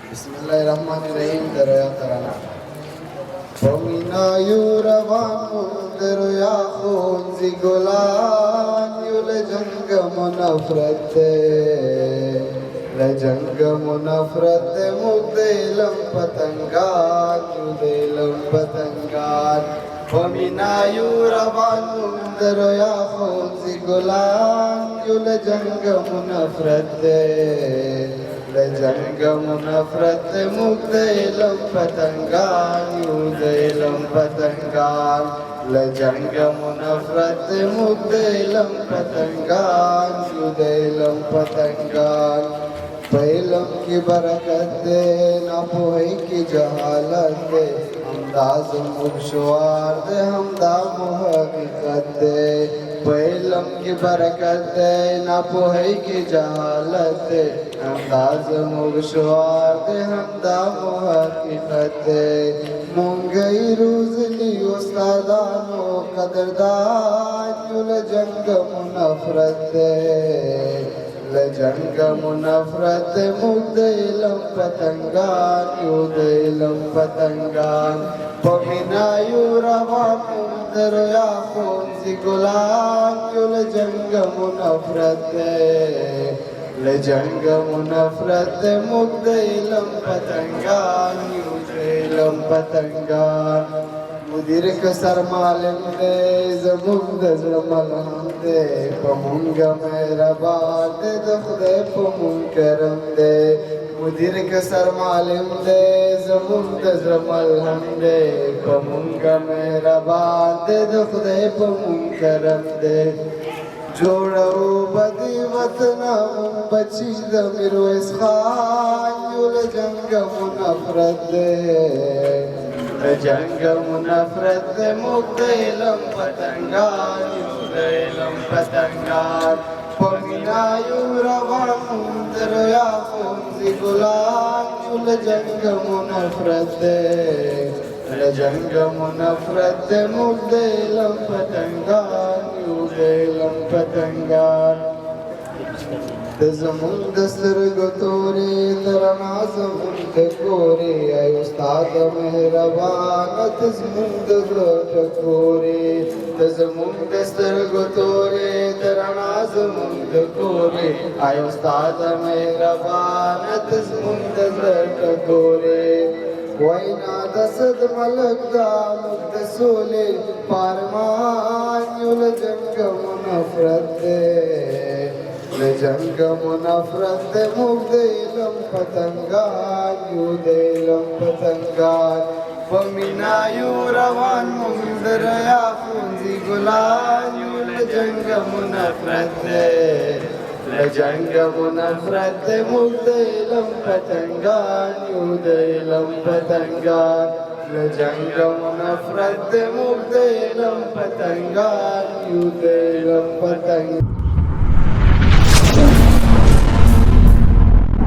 Bismillahirrahmanirrahim. Daraya tarana. Pomina yuravan daruya khunzi gulan yule jangam nafrate la jangam nafrate mugdelam patangan yudelam patangan. Pomina yuravan daruya khunzi gulan yule jangam nafrate لجنگم نفرت مگدیلم پتنگان یودیلم پتنگان لجنگم نفرت مگدیلم پتنگان یودیلم پتنگان پہلم کی برکت دے نہ پوہی کی جہالت دے انداز مبشوار دے ہمدا محقیقت دے پہلم کی برکت دے نہ پوہی کی جہالت دے انداز مبشوار دے ہمدا محقیقت دے مونگئی روز لی استادانو قدردان یول جنگم نفرت دے لجنگم نفرت مگدیلم پتنگان یودیلم پتنگان پمینا یوروان دریا خونزی گلان یول جنگم نفرت لجنگم نفرت مگدیلم پتنگان یودیلم پتنگان مدیر کسر معلم دے زمون دزر ملحم دے پمونگا مہربان دے دخدے پمون کرم دے مدیر کسر معلم دے زمون دزر ملحم دے پمونگا مہربان دے دخدے پمون کرم دے جوڑو بدی وطنا بچی دمیر ویسخان یول جنگم نفرت دے لجنگم نفرت مگدیلم پتنگان یودیلم پتنگان پمینا یوروان دریا خونزی گلان یول جنگم نفرت لجنگم نفرت مگدیلم پتنگان یودیلم پتنگان زمون دسترگو توری ترنا زمون دکوری ای استاد مہربانت زمون دکوری زمون دسترگو توری ترنا زمون دکوری ای استاد مہربانت زمون دکوری وینا دسد ملک دا مقدسولی پارمان یول جنگم نفرت دے لجنگم نفرت مگدیلم پتنگان یودیلم پتنگان پمینا یوروان دریا خونزی گلان یول جنگم نفرت لجنگم نفرت مگدیلم پتنگان یودیلم پتنگان لجنگم نفرت مگدیلم پتنگان یودیلم پتنگان